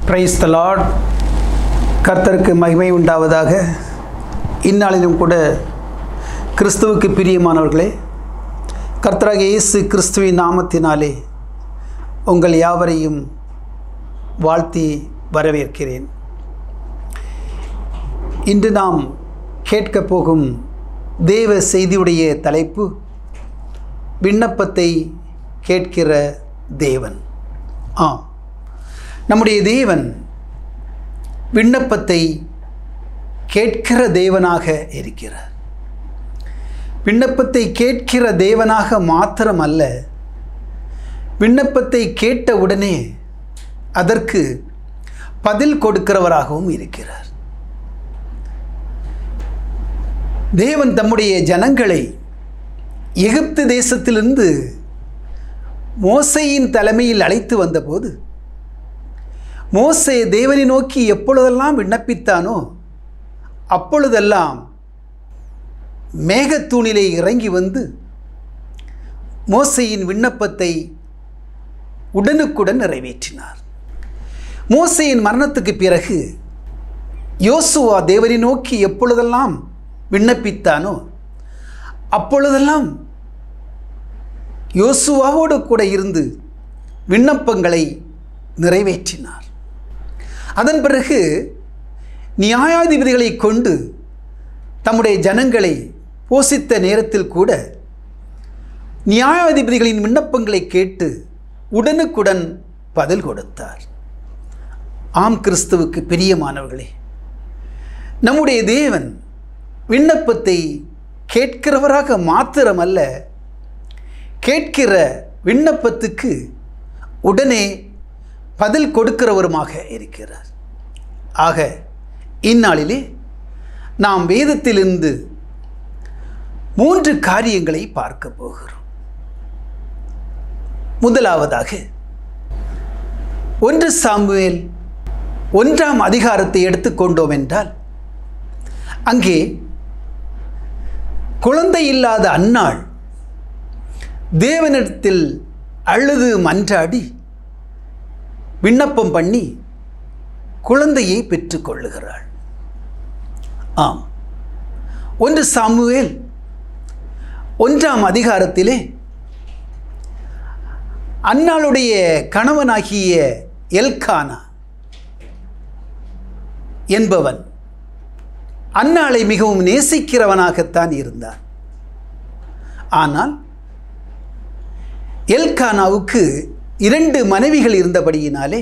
Praise the Lord. கர்த்தருக்கு மகிமை உண்டாவதாக. இந்நாளிலும் கூட கிறிஸ்துவுக்கு பிரியமானவர்களே, கர்த்தராகிய இயேசு கிறிஸ்துவின் நாமத்தினாலே உங்கள் யாவரையும் வாழ்த்தி வரவேற்கிறேன். இன்று நாம் கேட்கப் போகும் தேவ செய்தியுடைய தலைப்பு விண்ணப்பத்தை கேட்கிற தேவன். நம்முடைய தேவன் விண்ணப்பத்தை கேட்கிற தேவனாக இருக்கிறார். விண்ணப்பத்தை கேட்கிற தேவனாக மாத்திரமல்ல, விண்ணப்பத்தை கேட்ட உடனே அதற்கு பதில் கொடுக்கிறவராகவும் இருக்கிறார். தேவன் தம்முடைய ஜனங்களை எகிப்து தேசத்திலிருந்து மோசேயின் தலைமையில் அழைத்து வந்தபோது, மோசே தேவனை நோக்கி எப்பொழுதெல்லாம் விண்ணப்பித்தானோ அப்பொழுதெல்லாம் மேகத்தூணிலே இறங்கி வந்து மோசேயின் விண்ணப்பத்தை உடனுக்குடன் நிறைவேற்றினார். மோசேயின் மரணத்துக்கு பிறகு யோசுவா தேவனை நோக்கி எப்பொழுதெல்லாம் விண்ணப்பித்தானோ அப்பொழுதெல்லாம் யோசுவாவோடு கூட இருந்து விண்ணப்பங்களை நிறைவேற்றினார். அதன் பிறகு நியாயாதிபதிகளை கொண்டு தம்முடைய ஜனங்களை போஷித்த நேரத்தில் கூட நியாயாதிபதிகளின் விண்ணப்பங்களை கேட்டு உடனுக்குடன் பதில் கொடுத்தார். ஆம், கிறிஸ்துவுக்கு பிரியமானவர்களே, நம்முடைய தேவன் விண்ணப்பத்தை கேட்கிறவராக மாத்திரமல்ல, கேட்கிற விண்ணப்பத்துக்கு உடனே பதில் கொடுக்கிறவருமாக இருக்கிறார். ஆக இந்நாளிலே நாம் வேதத்திலிருந்து 3 காரியங்களை பார்க்க போகிறோம். முதலாவதாக 1 சாமுவேல் 1ஆம் அதிகாரத்தை எடுத்துக்கொண்டோம் என்றால், அங்கே குழந்தை இல்லாத அன்னாள் தேவனிடத்தில் அழுது மன்றாடி விண்ணப்பம் பண்ணி குழந்தையை பெற்றுக்கொள்ளுகிறாள். ஆம், 1 சாமுவேல் 1ஆம் அதிகாரத்திலே அன்னாளுடைய கணவனாகிய எல்கானா என்பவன் அன்னாளை மிகவும் நேசிக்கிறவனாகத்தான் இருந்தான். ஆனால் எல்கானாவுக்கு 2 மனைவிகள் இருந்தபடியினாலே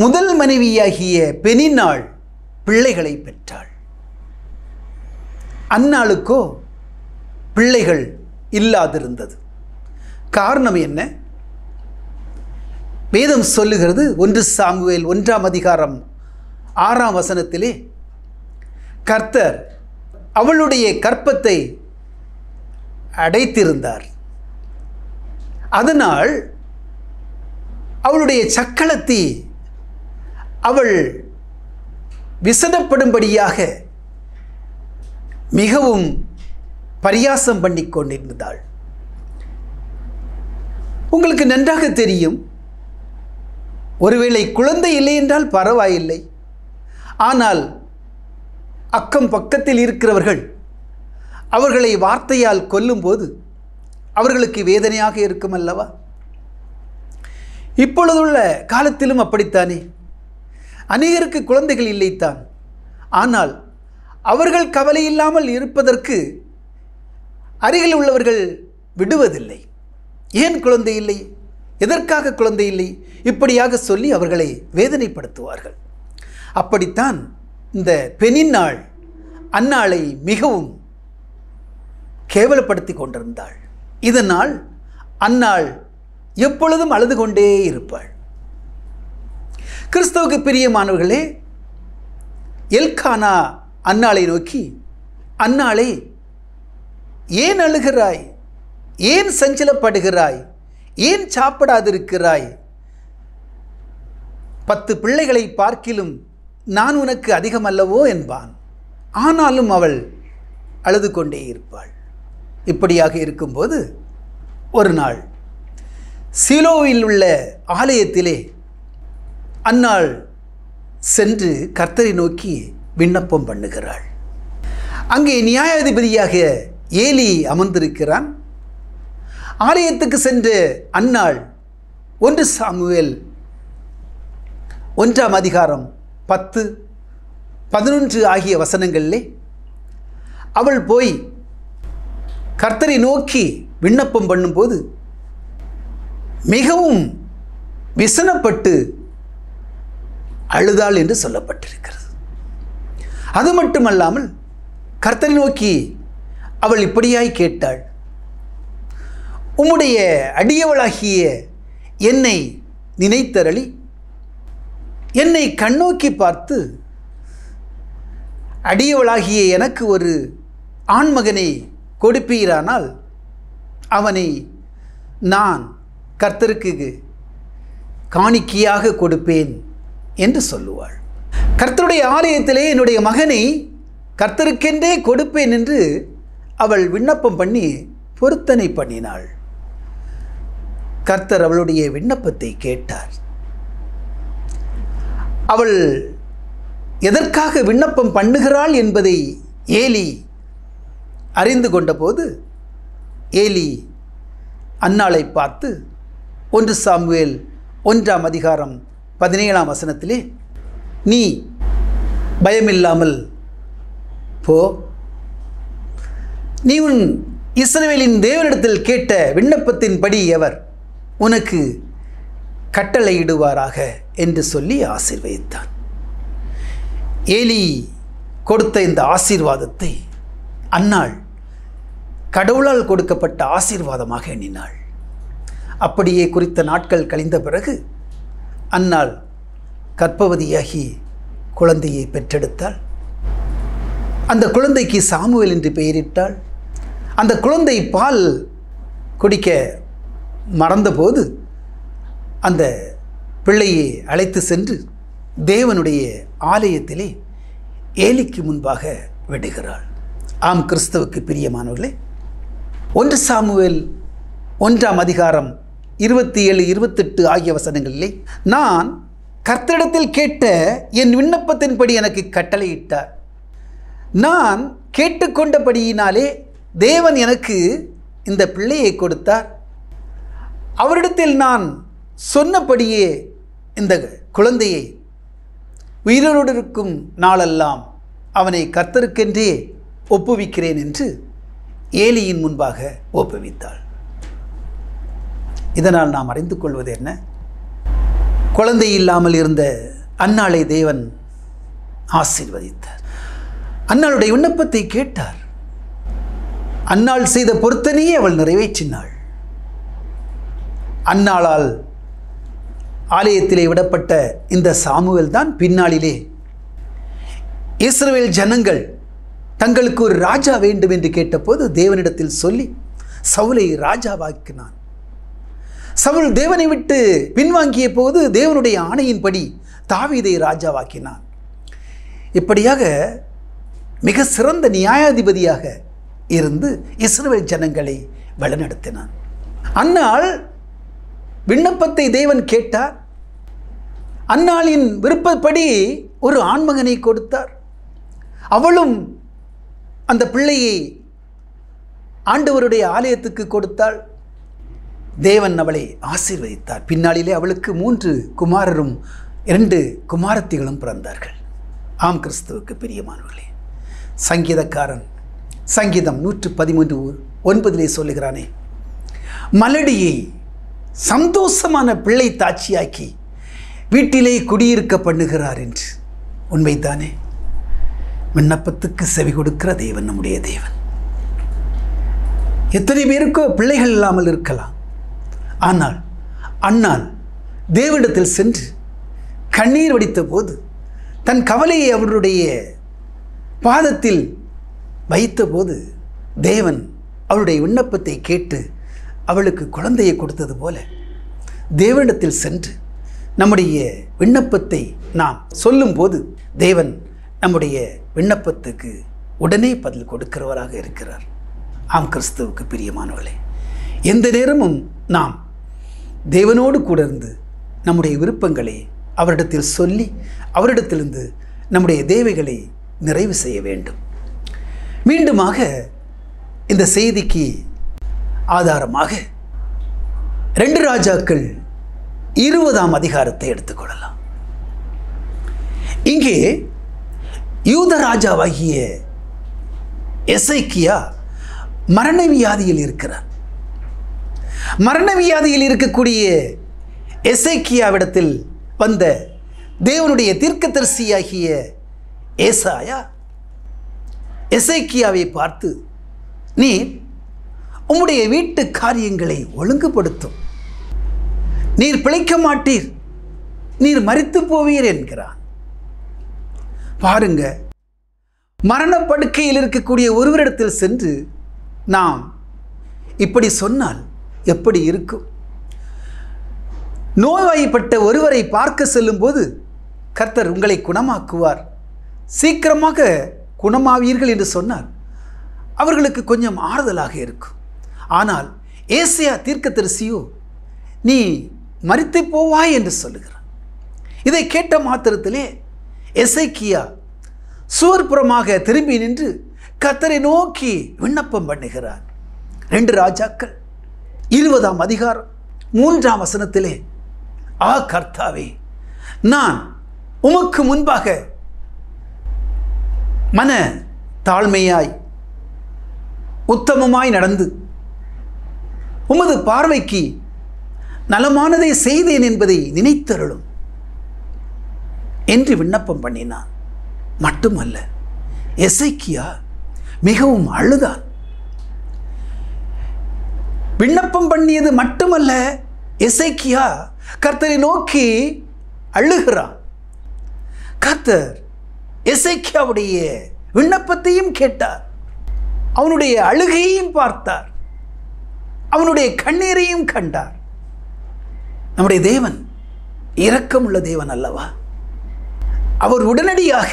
முதல் மனைவியாகிய பெனின்னாள் பிள்ளைகளை பெற்றாள். அன்னாளுக்கோ பிள்ளைகள் இல்லாதிருந்தது. காரணம் என்ன? வேதம் சொல்லுகிறது, 1 சாமுவேல் 1ஆம் அதிகாரம் 6ஆம் வசனத்திலே, கர்த்தர் அவளுடைய கற்பத்தை அடைத்திருந்தார். அதனால் அவளுடைய சக்களத்தி அவள் விசனப்படும்படியாக மிகவும் பரியாசம் பண்ணி கொண்டிருந்தாள். உங்களுக்கு நன்றாக தெரியும், ஒருவேளை குழந்தை இல்லை என்றால் பரவாயில்லை, ஆனால் அக்கம் பக்கத்தில் இருக்கிறவர்கள் அவர்களை வார்த்தையால் கொல்லும்போது அவர்களுக்கு வேதனையாக இருக்கும் அல்லவா? இப்பொழுதுள்ள காலத்திலும் அப்படித்தானே. அநேகருக்கு குழந்தைகள் இல்லைத்தான், ஆனால் அவர்கள் கவலை இல்லாமல் இருப்பதற்கு அருகில் உள்ளவர்கள் விடுவதில்லை. ஏன் குழந்தை இல்லை, எதற்காக குழந்தை இல்லை, இப்படியாக சொல்லி அவர்களை வேதனைப்படுத்துவார்கள். அப்படித்தான் இந்த பெனின்னாள் அன்னாளை மிகவும் கேவலப்படுத்தி கொண்டிருந்தாள். இதனால் அன்னாள் எப்பொழுதும் அழுது கொண்டே இருப்பாள். கிறிஸ்துவுக்கு பிரியமானவர்களே, எல்கானா அன்னாளை நோக்கி, அன்னாளே, ஏன் அழுகிறாய்? ஏன் சஞ்சலப்படுகிறாய்? ஏன் சாப்பிடாதிருக்கிறாய்? 10 பிள்ளைகளை பார்க்கிலும் நான் உனக்கு அதிகமல்லவோ என்பான். ஆனாலும் அவள் அழுது கொண்டே இருப்பாள். இப்படியாக இருக்கும்போது ஒரு நாள் சீலோவில் உள்ள ஆலயத்திலே அன்னாள் சென்று கர்த்தரை நோக்கி விண்ணப்பம் பண்ணுகிறாள். அங்கே நியாயாதிபதியாக ஏலி அமர்ந்திருக்கிறான். ஆலயத்துக்கு சென்று அன்னாள் 1 சாமுவேல் 1ஆம் அதிகாரம் 10, 11 ஆகிய வசனங்களிலே அவள் போய் கர்த்தரை நோக்கி விண்ணப்பம் பண்ணும்போது மிகவும் விசனப்பட்டு அழுதாள் என்று சொல்லப்பட்டிருக்கிறது. அது மட்டுமல்லாமல் கர்த்தரை நோக்கி அவள் இப்படியாய் கேட்டாள், உம்முடைய அடியவளாகிய என்னை நினைத்தருளி என்னை கண்ணோக்கி பார்த்து அடியவளாகிய எனக்கு ஒரு ஆண்மகனை கொடுப்பீரானால் அவனை நான் கர்த்தருக்கு காணிக்கையாக கொடுப்பேன் என்று சொல்லுவாள். கர்த்தருடைய ஆலயத்திலே என்னுடைய மகனை கர்த்தருக்கென்றே கொடுப்பேன் என்று அவள் விண்ணப்பம் பண்ணி பொருத்தனை பண்ணினாள். கர்த்தர் அவளுடைய விண்ணப்பத்தை கேட்டார். அவள் எதற்காக விண்ணப்பம் பண்ணுகிறாள் என்பதை ஏலி அறிந்து கொண்டபோது ஏலி அன்னாளை பார்த்து 1 சாமுவேல் 1ஆம் அதிகாரம் 17ஆம் வசனத்திலே, நீ பயமில்லாமல் போ, நீ உன் இஸ்ரவேலின் தேவனிடத்தில் கேட்ட விண்ணப்பத்தின்படி அவர் உனக்கு கட்டளையிடுவாராக என்று சொல்லி ஆசீர்வதித்தான். ஏலி கொடுத்த இந்த ஆசீர்வாதத்தை அன்னாள் கடவுளால் கொடுக்கப்பட்ட ஆசீர்வாதமாக எண்ணினாள். அப்படியே குறித்த நாட்கள் கழிந்த பிறகு அன்னாள் கர்ப்பவதியாகி குழந்தையை பெற்றெடுத்தாள். அந்த குழந்தைக்கு சாமுவேல் என்று பெயரிட்டாள். அந்த குழந்தை பால் குடிக்க மறந்தபோது அந்த பிள்ளையை அழைத்து சென்று தேவனுடைய ஆலயத்திலே ஏலிக்கு முன்பாக விடுகிறாள். ஆம், கிறிஸ்துவுக்கு பிரியமானவர்களே, 1 சாமுவேல் 1ஆம் அதிகாரம் 27, 28 ஆகிய வசனங்களிலே, நான் கர்த்தரிடத்தில் கேட்ட என் விண்ணப்பத்தின்படி எனக்கு கட்டளையிட்டார். நான் கேட்டுக்கொண்டபடியினாலே தேவன் எனக்கு இந்த பிள்ளையை கொடுத்தார். அவரிடத்தில் நான் சொன்னபடியே இந்த குழந்தையை உயிரோடு இருக்கும் நாளெல்லாம் அவனை கர்த்தருக்கென்றே ஒப்புவிக்கிறேன் என்று ஏலியின் முன்பாக ஒப்புவித்தாள். இதனால் நாம் அறிந்து கொள்வது என்ன? குழந்தை இல்லாமல் இருந்த அன்னாளை தேவன் ஆசீர்வதித்தார். அன்னாளுடைய விண்ணப்பத்தை கேட்டார். அன்னாள் செய்த பொருத்தனையே அவள் நிறைவேற்றினாள். அன்னாளால் ஆலயத்திலே விடப்பட்ட இந்த சாமுவேல் தான் பின்னாளிலே இஸ்ரவேல் ஜனங்கள் தங்களுக்கு ஒரு ராஜா வேண்டும் என்று கேட்டபோது தேவனிடத்தில் சொல்லி சவுலை ராஜாவாக்கினான். சவுல் தேவனை விட்டு பின்வாங்கிய போது தேவனுடைய ஆணையின்படி தாவீதை ராஜாவாக்கினான். இப்படியாக மிக சிறந்த நியாயாதிபதியாக இருந்து இஸ்ரவேல் ஜனங்களை வழிநடத்தினான். அன்னாள் விண்ணப்பத்தை தேவன் கேட்டார். அன்னாளின் விருப்பப்படி ஒரு ஆண்மகனை கொடுத்தார். அவளும் அந்த பிள்ளையை ஆண்டவருடைய ஆலயத்துக்கு கொடுத்தாள். தேவன் அவளை ஆசீர்வதித்தார். பின்னாளிலே அவளுக்கு 3 குமாரரும் 2 குமாரத்திகளும் பிறந்தார்கள். ஆம், கிறிஸ்துவுக்கு பிரியமானவர்களே, சங்கீதக்காரன் சங்கீதம் 113:9 சொல்லுகிறானே, மலடியை சந்தோஷமான பிள்ளை தாட்சியாக்கி வீட்டிலே குடியிருக்க பண்ணுகிறார் என்று. உண்மைதானே? விண்ணப்பத்துக்கு செவி கொடுக்கிற தேவன் நம்முடைய தேவன். எத்தனை பேருக்கோ பிள்ளைகள் இல்லாமல் இருக்கலாம், ஆனால் அன்னாள் தேவனிடத்தில் சென்று கண்ணீர் வடித்த போது தன் கவலையை அவருடைய பாதத்தில் வைத்தபோது தேவன் அவளுடைய விண்ணப்பத்தை கேட்டு அவளுக்கு குழந்தையை கொடுத்தது போல தேவனிடத்தில் சென்று நம்முடைய விண்ணப்பத்தை நாம் சொல்லும்போது தேவன் நம்முடைய விண்ணப்பத்துக்கு உடனே பதில் கொடுக்கிறவராக இருக்கிறார். ஆம், கிறிஸ்துவுக்கு பிரியமானவர்களே, எந்த நேரமும் நாம் தேவனோடு கூட இருந்து நம்முடைய விருப்பங்களை அவரிடத்தில் சொல்லி அவரிடத்திலிருந்து நம்முடைய தேவைகளை நிறைவு செய்ய வேண்டும். மீண்டுமாக இந்த செய்திக்கு ஆதாரமாக 2 ராஜாக்கள் 20ஆம் அதிகாரத்தை எடுத்துக்கொள்ளலாம். இங்கே யூத ராஜாவாகிய எசேக்கியா மரண வியாதியில் இருக்கிறார். மரண வியாதியில் இருக்கக்கூடிய எசேக்கியாவிடத்தில் வந்த தேவனுடைய தீர்க்கதரிசியாகிய ஏசாயா எசேக்கியாவை பார்த்து, நீர் உம்முடைய வீட்டு காரியங்களை ஒழுங்குபடுத்தும், நீர் பிழைக்க மாட்டீர், நீர் மரித்து போவீர் என்கிறான். பாருங்க, மரணப்படுக்கையில் இருக்கக்கூடிய ஒருவரிடத்தில் சென்று நாம் இப்படி சொன்னால் எப்படி இருக்கும்? நோய்வாய்ப்பட்ட ஒருவரை பார்க்க செல்லும் போது கர்த்தர் உங்களை குணமாக்குவார், சீக்கிரமாக குணமாவீர்கள் என்று சொன்னார் அவர்களுக்கு கொஞ்சம் ஆறுதலாக இருக்கும். ஆனால் ஏசாயா தீர்க்கதரிசியோ நீ மரித்து போவாய் என்று சொல்லுகிறார். இதை கேட்ட மாத்திரத்திலே எசேக்கியா சுவர்புறமாக திரும்பி நின்று கர்த்தரை நோக்கி விண்ணப்பம் பண்ணுகிறார். 2 ராஜாக்கள் 20ஆம் அதிகாரம் 3ஆம் வசனத்திலே, ஆ கர்த்தாவே, நான் உமக்கு முன்பாக மன தாழ்மையாய் உத்தமமாய் நடந்து உமது பார்வைக்கு நலமானதை செய்தேன் என்பதை நினைத்தருளும் என்று விண்ணப்பம் பண்ணினான். மட்டுமல்ல, எசேக்கியா மிகவும் அழுதான். விண்ணப்பம் பண்ணியது மட்டுமல்ல, எசேக்கியா கர்த்தரை நோக்கி அழுகிறான். கர்த்தர் எசேக்கியாவுடைய விண்ணப்பத்தையும் கேட்டார், அவனுடைய அழுகையையும் பார்த்தார், அவனுடைய கண்ணீரையும் கண்டார். நம்முடைய தேவன் இரக்கமுள்ள தேவன் அல்லவா? அவர் உடனடியாக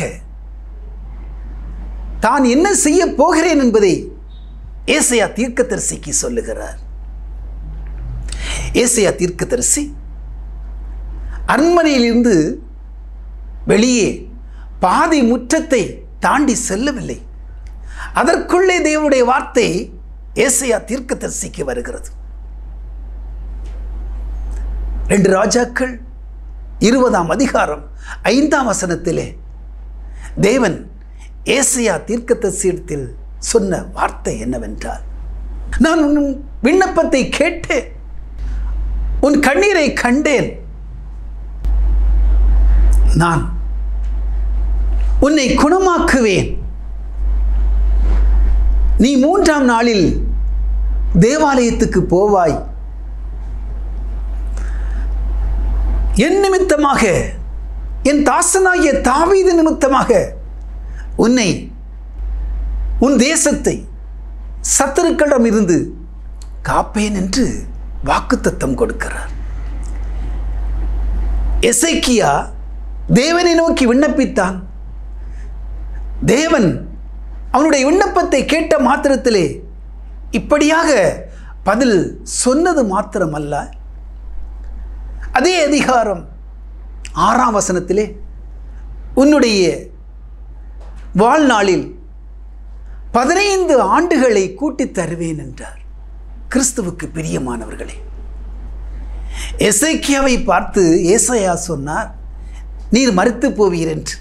தான் என்ன செய்ய போகிறேன் என்பதை ஏசாயா தீர்க்கதரிசிக்கு சொல்லுகிறார். ஏசாயா தீர்க்கதரிசி அரண்மனையிலிருந்து வெளியே பாதி முற்றத்தை தாண்டி செல்லவில்லை. அதற்குள்ளே தேவனுடைய வார்த்தை ஏசாயா தீர்க்கதரிசிக்கு வருகிறது. 2 ராஜாக்கள் 20ஆம் அதிகாரம் 5ஆம் வசனத்திலே தேவன் ஏசாயா தீர்க்கதரிசியிடத்தில் சொன்ன வார்த்தை என்னவென்றால், நான் உன் விண்ணப்பத்தை கேட்டேன், உன் கண்ணீரை கண்டேன், நான் உன்னை குணமாக்குவேன், நீ 3ஆம் நாளில் தேவாலயத்துக்கு போவாய், என் நிமித்தமாக, என் தாசனாகிய தாவீது நிமித்தமாக உன்னை, உன் தேசத்தை சத்துருக்களிடம் இருந்து காப்பேன் என்று வாக்குத்தத்தம் கொடுக்கிறார். எசேக்கியா தேவனை நோக்கி விண்ணப்பித்தான். தேவன் அவனுடைய விண்ணப்பத்தை கேட்ட மாத்திரத்திலே இப்படியாக பதில் சொன்னது மாத்திரமல்ல, அதே அதிகாரம் 6ஆம் வசனத்திலே உன்னுடைய வாழ்நாளில் 15 ஆண்டுகளை கூட்டித் தருவேன் என்றார். கிறிஸ்துவுக்கு பிரியமானவர்களே, எசேக்கியாவை பார்த்து ஏசாயா சொன்னார், நீர் மரித்து போவீர் என்று.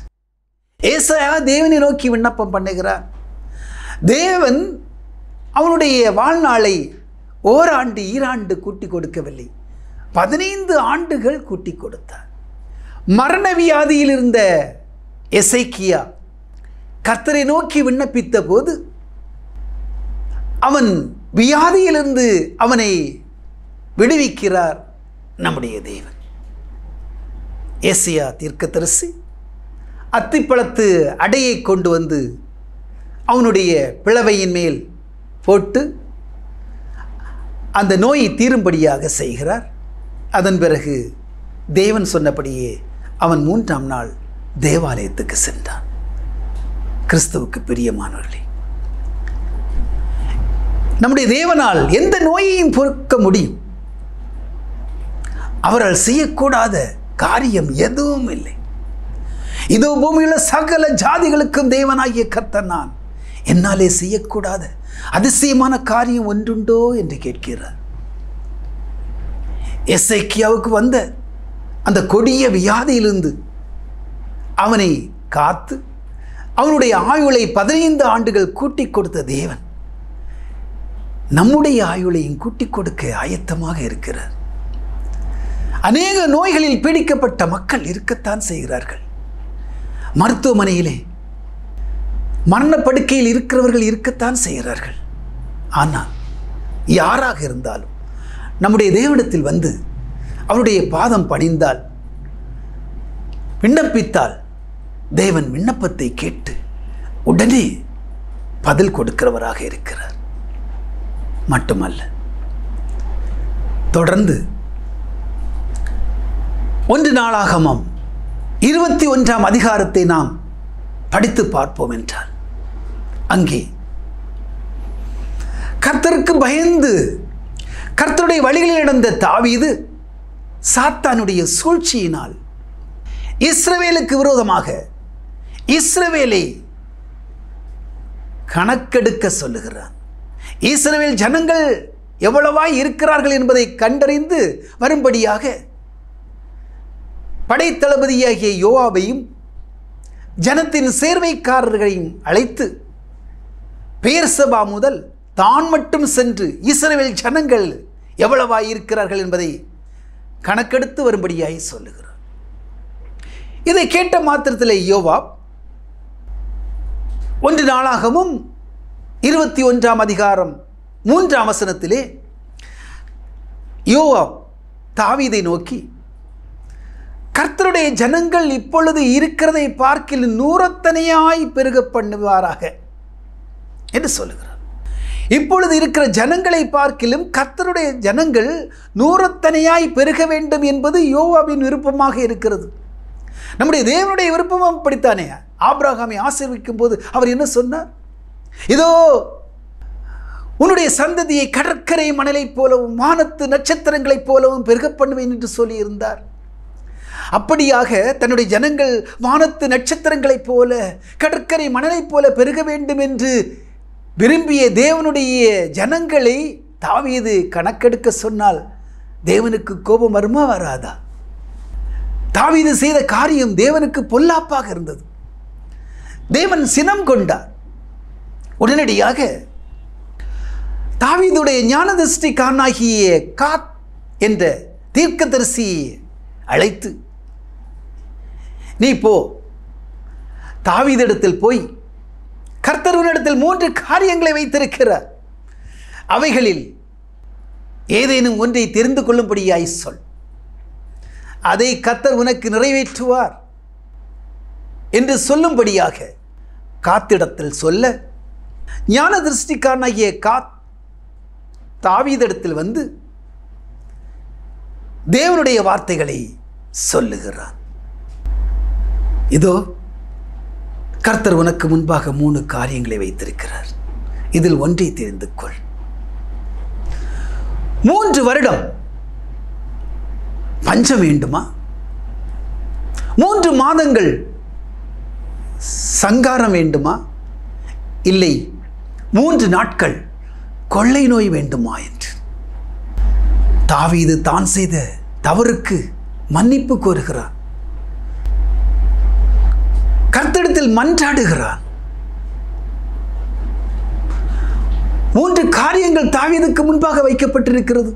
ஏசாயா தேவனை நோக்கி விண்ணப்பம் பண்ணுகிறார். தேவன் அவனுடைய வாழ்நாளை ஓராண்டு ஈராண்டு கூட்டி கொடுக்கவில்லை, 15 ஆண்டுகள் கூட்டி கொடுத்தார். மரண வியாதியில் இருந்த எசேக்கியா கர்த்தரை நோக்கி விண்ணப்பித்த போது அவன் வியாதியிலிருந்து அவனை விடுவிக்கிறார், நம்முடைய தேவன். ஏசாயா தீர்க்கதரிசி அத்திப்பழத்து அடையை கொண்டு வந்து அவனுடைய பிளவையின் மேல் போட்டு அந்த நோய் தீரும்படியாக செய்கிறார். அதன் பிறகு தேவன் சொன்னபடியே அவன் 3ஆம் நாள் தேவாலயத்துக்கு சென்றான். கிறிஸ்துவுக்கு பிரியமானவர்களே, நம்முடைய தேவனால் எந்த நோயையும் பொறுக்க முடியும். அவரால் செய்யக்கூடாத காரியம் எதுவும் இல்லை. இதோ பூமியுள்ள சகல ஜாதிகளுக்கும் தேவனாகிய கர்த்தர் நான், என்னாலே செய்யக்கூடாத அதிசயமான காரியம் ஒன்றுண்டோ என்று கேட்கிறார். எசேக்கியாவுக்கு வந்த அந்த கொடிய வியாதியிலிருந்து அவனை காத்து அவனுடைய ஆயுளை 15 ஆண்டுகள் கூட்டிக் கொடுத்த தேவன் நம்முடைய ஆயுளையும் கூட்டிக் கொடுக்க ஆயத்தமாக இருக்கிறார். அநேக நோய்களில் பீடிக்கப்பட்ட மக்கள் இருக்கத்தான் செய்கிறார்கள். மருத்துவமனையிலே மரணப்படுக்கையில் இருக்கிறவர்கள் இருக்கத்தான் செய்கிறார்கள். ஆனால் யாராக இருந்தாலும் நம்முடைய தேவனிடத்தில் வந்து அவருடைய பாதம் பணிந்தால், விண்ணப்பித்தால், தேவன் விண்ணப்பத்தை கேட்டு உடனே பதில் கொடுக்கிறவராக இருக்கிறார். மட்டுமல்ல, தொடர்ந்து 1 நாளாகமம் 21ஆம் அதிகாரத்தை நாம் படித்து பார்ப்போம் என்றால், அங்கே கர்த்தருக்கு பயந்து கர்த்தருடைய வழிகளில் நடந்த தாவீது சாத்தானுடைய சூழ்ச்சியினால் இஸ்ரவேலுக்கு விரோதமாக இஸ்ரவேலை கணக்கெடுக்க சொல்லுகிறான். இஸ்ரவேல் ஜனங்கள் எவ்வளவாய் இருக்கிறார்கள் என்பதை கண்டறிந்து வரும்படியாக படைத்தளபதியாகிய யோவாபையும் ஜனத்தின் சேர்வைக்காரர்களையும் அழைத்து பெயர்சபா முதல் தான் மட்டும் சென்று இஸ்ரவேல் ஜனங்கள் எவ்வளவாய் இருக்கிறார்கள் என்பதை கணக்கெடுத்து வரும்படியாய் சொல்லுகிறார். இதை கேட்ட மாத்திரத்தில் யோவாப் 1 நாளாகமும் 21ஆம் அதிகாரம் 3ஆம் வசனத்திலே யோவாப் தாவீதை நோக்கி, கர்த்தருடைய ஜனங்கள் இப்பொழுது இருக்கிறதை பார்க்கில் 100 பெருக பண்ணுவாராக என்று சொல்லுகிறார். இப்பொழுது இருக்கிற ஜனங்களை பார்க்கிலும் கர்த்தருடைய ஜனங்கள் 100 பெருக வேண்டும் என்பது யோவாபின் விருப்பமாக இருக்கிறது. நம்முடைய தேவனுடைய விருப்பமும் அப்படித்தானே. ஆபிரகாமை ஆசீர்வதிக்கும் போது அவர் என்ன சொன்னார்? இதோ உன்னுடைய சந்ததியை கடற்கரை மணலைப் போலவும் வானத்து நட்சத்திரங்களைப் போலவும் பெருக பண்ணுவேன் என்று சொல்லியிருந்தார். அப்படியாக தன்னுடைய ஜனங்கள் வானத்து நட்சத்திரங்களைப் போல கடற்கரை மணலைப் போல பெருக வேண்டும் என்று விரும்பிய தேவனுடைய ஜனங்களை தாவீது கணக்கெடுக்க சொன்னால் தேவனுக்கு கோபம் வருமா வராதா? தாவீது செய்த காரியம் தேவனுக்கு பொல்லாப்பாக இருந்தது. தேவன் சினம் கொண்டார். உடனடியாக தாவீதுடைய ஞானதிருஷ்டிக்காரனாகிய காத் என்ற தீர்க்கதரிசியை அழைத்து, நீ போ, தாவீதிடத்தில் போய் கர்த்தருவனிடத்தில் 3 காரியங்களை வைத்திருக்கிறார், அவைகளில் ஏதேனும் ஒன்றை தெரிந்து கொள்ளும்படியாய் சொல், அதை கர்த்தர் உனக்கு நிறைவேற்றுவார் என்று சொல்லும்படியாக காத்திடத்தில் சொல்ல, ஞான திருஷ்டிக்காரனாகிய காத் தாவீதிடத்தில் வந்து தேவனுடைய வார்த்தைகளை சொல்லுகிறான். இதோ கர்த்தர் உனக்கு முன்பாக 3 காரியங்களை வைத்திருக்கிறார், இதில் ஒன்றை தெரிந்து கொள். 3 வருடம் பஞ்சம் வேண்டுமா? 3 மாதங்கள் சங்காரம் வேண்டுமா? இல்லை 3 நாட்கள் கொள்ளை நோய் வேண்டுமா என்று தாவீது தான் செய்த தவறுக்கு மன்னிப்பு கோருகிறான். கர்த்தரிடத்தில் மன்றாடுகிறான். 3 காரியங்கள் தாவீதுக்கு முன்பாக வைக்கப்பட்டிருக்கிறது.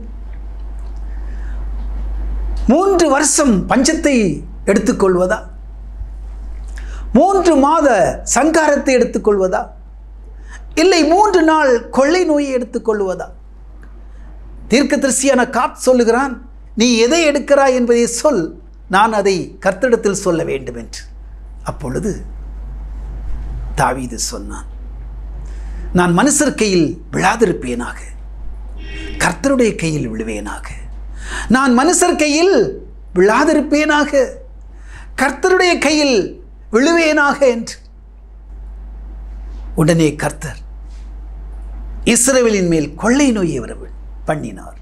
3 வருஷம் பஞ்சத்தை எடுத்துக்கொள்வதா? 3 மாத சங்காரத்தை எடுத்துக்கொள்வதா? இல்லை 3 நாள் கொள்ளை நோயை எடுத்துக்கொள்வதா? தீர்க்கதரிசியான காத் சொல்லுகிறான், நீ எதை எடுக்கிறாய் என்பதை சொல், நான் அதை கர்த்தரிடத்தில் சொல்ல வேண்டும் என்று. அப்பொழுது தாவீது சொன்னான், நான் மனுஷர் கையில் விழாதிருப்பேனாக, கர்த்தருடைய கையில் விழுவேனாக. நான் மனுஷர் கையில் விழாதிருப்பேனாக, கர்த்தருடைய கையில் விழுவேனாக என்று. உடனே கர்த்தர் இஸ்ரவேலின் மேல் கொள்ளை நோயை வர பண்ணினார்.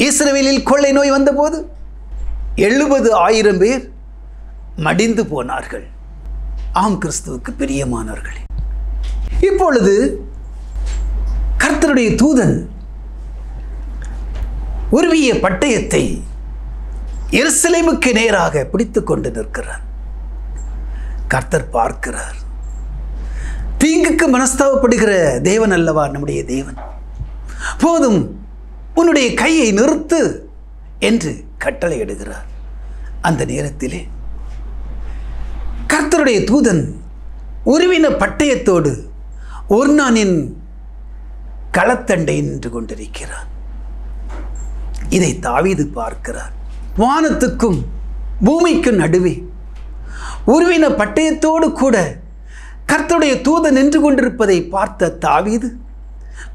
இஸ்ரவேலில் கொள்ளை நோய் வந்தபோது 70,000 பேர் மடிந்து போனார்கள். ஆம் கிறிஸ்துவுக்கு பிரியமானவர்களே, இப்பொழுது கர்த்தருடைய தூதன் உருவிய பட்டயத்தை எருசலேமுக்கு நேராக பிடித்துக் கொண்டு நிற்கிறார். கர்த்தர் பார்க்கிறார். தீங்குக்கு மனஸ்தாபப்படுகிற தேவன் அல்லவா நம்முடைய தேவன். போதும், உன்னுடைய கையை நிறுத்து என்று கட்டளையிடுகிறார். அந்த நேரத்திலே கர்த்தருடைய தூதன் உருவின பட்டயத்தோடு ஒர்னானின் களத்தண்டை நின்று கொண்டிருக்கிறார். இதை தாவீது பார்க்கிறார். வானத்துக்கும் பூமிக்கும் நடுவே உருவின பட்டயத்தோடு கூட கர்த்தருடைய தூதன் நின்று கொண்டிருப்பதை பார்த்த தாவீது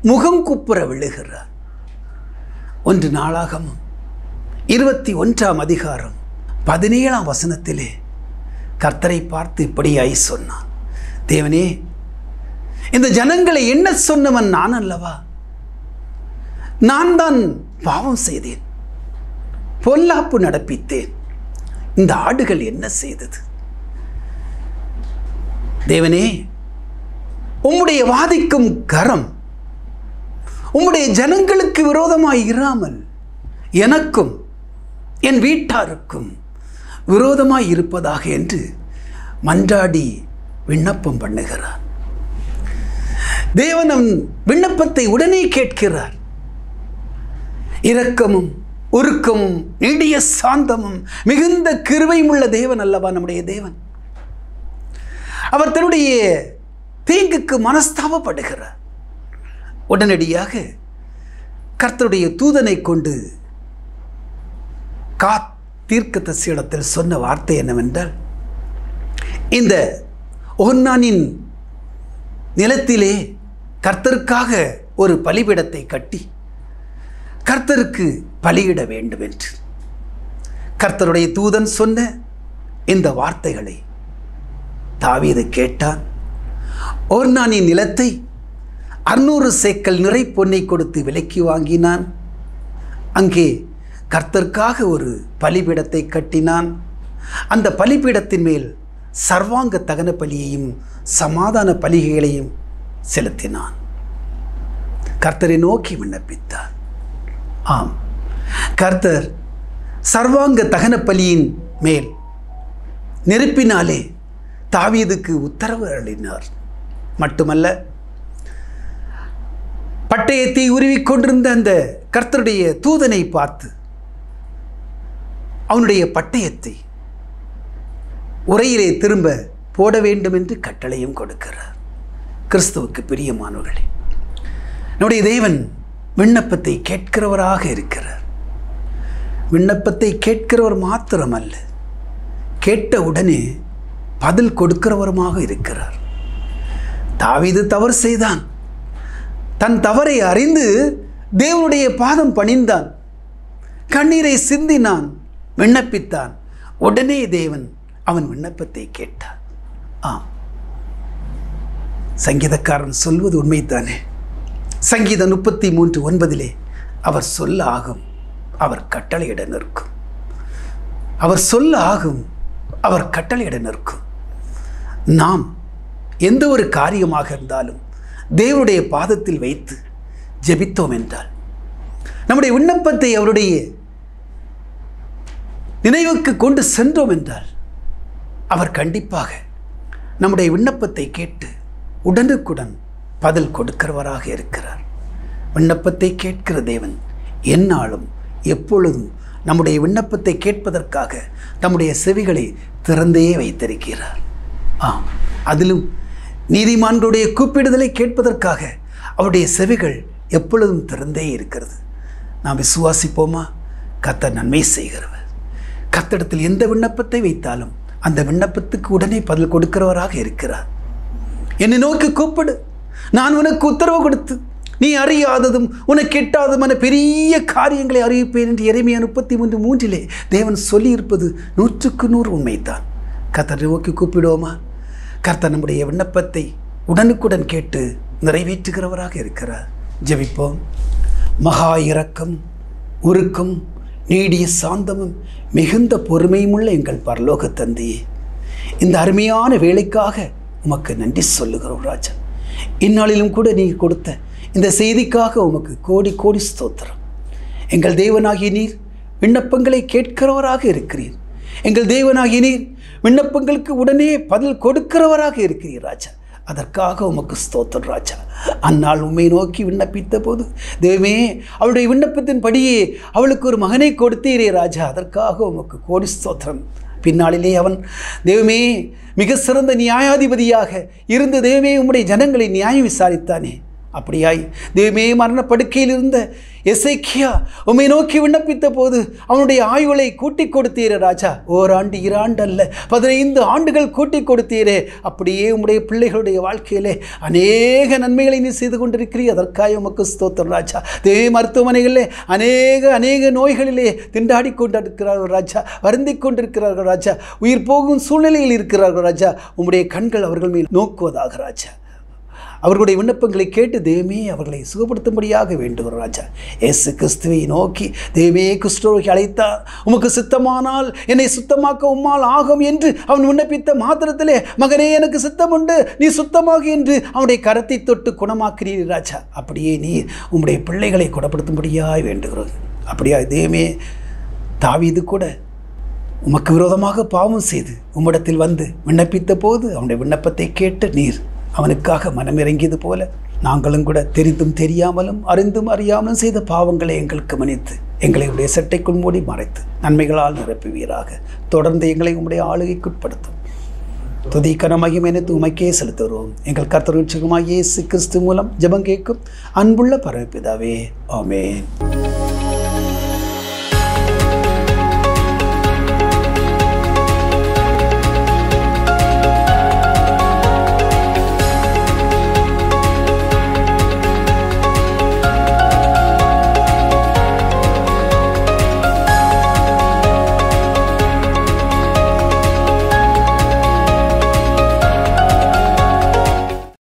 முகம் குப்புற விழுகிறார். 1 நாளாகமம் 21ஆம் அதிகாரம் 17ஆம் வசனத்திலே கர்த்தரை பார்த்து இப்படியாய் சொன்னான், தேவனே, இந்த ஜனங்களை என்ன சொன்னவன் நான் அல்லவா? நான் தான் பாவம் செய்தேன், பொல்லாப்பு நடப்பித்தேன். இந்த ஆடுகள் என்ன செய்தது? தேவனே, உம்முடைய வாதிக்கும் கரம் உம்முடைய ஜனங்களுக்கு விரோதமாய் இராமல் எனக்கும் என் வீட்டாருக்கும் விரோதமாய் இருப்பதாக என்று மன்றாடி விண்ணப்பம் பண்ணுகிறார். தேவன் விண்ணப்பத்தை உடனே கேட்கிறார். இரக்கமும் உருக்கமும் நீடிய சாந்தமும் மிகுந்த கிருபையும் உள்ள தேவன் அல்லவா நம்முடைய தேவன். அவர் தன்னுடைய தீங்குக்கு மனஸ்தாபப்படுகிறார். உடனடியாக கர்த்தருடைய தூதனை கொண்டு தீர்க்கதரிசியிடத்தில் சொன்ன வார்த்தை என்னவென்றால், இந்த ஒர்னானின் நிலத்திலே கர்த்தருக்காக ஒரு பலிபீடத்தை கட்டி கர்த்தருக்கு பலியிட வேண்டும் என்று. கர்த்தருடைய தூதன் சொன்ன இந்த வார்த்தைகளை தாவீது கேட்டான். ஒர்னானின் நிலத்தை 600 சேக்கல் நிறை பொன்னை கொடுத்து விலைக்கு வாங்கினான். அங்கே கர்த்தருக்காக ஒரு பலிபீடத்தை கட்டினான். அந்த பலிபீடத்தின் மேல் சர்வாங்க தகன பலியையும் சமாதான பலிகைகளையும் செலுத்தினான். கர்த்தரை நோக்கி விண்ணப்பித்தார். ஆம், கர்த்தர் சர்வாங்க தகன பலியின் மேல் நெருப்பினாலே தாவீதுக்கு உத்தரவு அளினார். மட்டுமல்ல, பட்டயத்தை உருவிக்கொண்டிருந்த அந்த கர்த்தருடைய தூதனை பார்த்து அவனுடைய பட்டயத்தை உரையிலே திரும்ப போட வேண்டும் என்று கட்டளையும் கொடுக்கிறார். கிறிஸ்துவுக்கு பிரியமானவர்களே, நம்முடைய தேவன் விண்ணப்பத்தை கேட்கிறவராக இருக்கிறார். விண்ணப்பத்தை கேட்கிறவர் மாத்திரமல்ல, கேட்ட உடனே பதில் கொடுக்கிறவருமாக இருக்கிறார். தாவீது தவறு செய்தான். தன் தவறை அறிந்து தேவனுடைய பாதம் பணிந்தான், கண்ணீரை சிந்தினான், விண்ணப்பித்தான். உடனே தேவன் அவன் விண்ணப்பத்தை கேட்டார். ஆம், சங்கீதக்காரன் சொல்வது உண்மைத்தானே. சங்கீதம் 33:9 அவர் சொல்ல ஆகும், அவர் கட்டளையிட நிற்கும். அவர் சொல்ல ஆகும், அவர் கட்டளையிட நிற்கும். நாம் எந்த ஒரு காரியமாக இருந்தாலும் தேவனுடைய பாதத்தில் வைத்து ஜெபித்தோம் என்றால், நம்முடைய விண்ணப்பத்தை அவருடைய நினைவுக்கு கொண்டு சென்றோம் என்றால், அவர் கண்டிப்பாக நம்முடைய விண்ணப்பத்தை கேட்டு உடனுக்குடன் பதில் கொடுக்கிறவராக இருக்கிறார். விண்ணப்பத்தை கேட்கிற தேவன் எந்நாளும் எப்பொழுதும் நம்முடைய விண்ணப்பத்தை கேட்பதற்காக நம்முடைய செவிகளை திறந்தே வைத்திருக்கிறார். ஆம், அதிலும் நீதிமான்களுடைய கூப்பிடுதலை கேட்பதற்காக அவருடைய செவிகள் எப்பொழுதும் திறந்தே இருக்கிறது. நாம் விசுவாசிப்போமா? கர்த்தர் நன்மை செய்கிறவர். கர்த்தரிடத்தில் எந்த விண்ணப்பத்தை வைத்தாலும் அந்த விண்ணப்பத்துக்கு உடனே பதில் கொடுக்கிறவராக இருக்கிறார். என்னை நோக்கி கூப்பிடு, நான் உனக்கு உத்தரவு கொடுத்து நீ அறியாததும் உனக்கு எட்டாததுமான பெரிய காரியங்களை அறிவிப்பேன் என்று எரேமியா 33:3 தேவன் சொல்லியிருப்பது 100% உண்மைத்தான். கர்த்தரை நோக்கி கூப்பிடுவோமா? கர்த்தர் நம்முடைய விண்ணப்பத்தை உடனுக்குடன் கேட்டு நிறைவேற்றுகிறவராக இருக்கிறார். ஜெபிப்போம். மகா இரக்கம், உருக்கம், நீடிய சாந்தமும் மிகுந்த பொறுமையுமுள்ள எங்கள் பரலோக தந்தையே, இந்த அருமையான வேலைக்காக உமக்கு நன்றி சொல்லுகிறோம் ராஜா. இந்நாளிலும் கூட நீர் கொடுத்த இந்த செய்திக்காக உமக்கு கோடி கோடி ஸ்தோத்திரம். எங்கள் தேவனாகிய நீர் விண்ணப்பங்களை கேட்கிறவராக இருக்கிறீர். எங்கள் தேவனாகிய நீர் விண்ணப்பங்களுக்கு உடனே பதில் கொடுக்கிறவராக இருக்கிறீர் ராஜா. அதற்காக உமக்கு ஸ்தோத்திரம் ராஜா. அந்நாள் உம்மை நோக்கி விண்ணப்பித்த போது தேவமே, அவளுடைய விண்ணப்பத்தின் படியே அவளுக்கு ஒரு மகனை கொடுத்தீரே ராஜா. அதற்காக உமக்கு கோடி ஸ்தோத்திரம். பின்னாளிலே அவன் தேவமே மிக சிறந்த நியாயாதிபதியாக இருந்து தேவமே உம்முடைய ஜனங்களை நியாயம் விசாரித்தானே. அப்படியாய் தேவமே மரணப்படுக்கையில் இருந்த எசேக்கியா உம்மை நோக்கி விண்ணப்பித்த போது அவனுடைய ஆயுளை கூட்டி கொடுத்தீரே ராஜா. ஓராண்டு 2 ஆண்டு அல்ல, 15 ஆண்டுகள் கூட்டி கொடுத்தீரே. அப்படியே உம்முடைய பிள்ளைகளுடைய வாழ்க்கையிலே அநேக நன்மைகளை நீ செய்து கொண்டிருக்கிறீர். அதற்காக உமக்கு ஸ்தோத்திரம் ராஜா. தேவ மருத்துவமனைகளிலே அநேக நோய்களிலே திண்டாடி கொண்டிருக்கிறார்கள் ராஜா, வருந்தி கொண்டிருக்கிறார்கள் ராஜா, உயிர் போகும் சூழ்நிலையில் இருக்கிறார்கள் ராஜா. உம்முடைய கண்கள் அவர்கள் மேல் நோக்குவதாக ராஜா. அவர்களுடைய விண்ணப்பங்களை கேட்டு தேவமே அவர்களை சுகப்படுத்தும்படியாக வேண்டுகிறோம் ராஜா. இயேசு கிறிஸ்துவை நோக்கி தேவமே குஷ்டரோகி அழைத்தார். உமக்கு சித்தமானால் என்னை சுத்தமாக்க உம்மால் ஆகும் என்று அவன் விண்ணப்பித்த மாத்திரத்திலே, மகனே எனக்கு சித்தம் உண்டு, நீ சுத்தமாக என்று அவனுடைய கரத்தை தொட்டு குணமாக்கிறீர் ராஜா. அப்படியே நீர் உம்முடைய பிள்ளைகளை குணப்படுத்தும்படியாக வேண்டுகிறோம். அப்படியா தேவமே தாவீது கூட உமக்கு விரோதமாக பாவம் செய்து உம்மிடத்தில் வந்து விண்ணப்பித்த போது அவனுடைய விண்ணப்பத்தை கேட்டு நீர் அவனுக்காக மனமிறங்கியது போல நாங்களும் கூட தெரிந்தும் தெரியாமலும் அறிந்தும் அறியாமலும் செய்த பாவங்களை எங்களுக்கு மன்னித்து எங்களை உடைய சட்டைக்குள் மூடி மறைத்து நன்மைகளால் நிரப்புவீராக. தொடர்ந்து எங்களை உம்முடைய ஆளுகைக்குட்படுத்தும். துதி கன மகிமை உமக்கே செலுத்துகிறோம். எங்கள் கர்த்தர் ரட்சகராகிய இயேசு கிறிஸ்து மூலம் ஜெபம் கேட்கும் அன்புள்ள பரமபிதாவே, ஆமென்.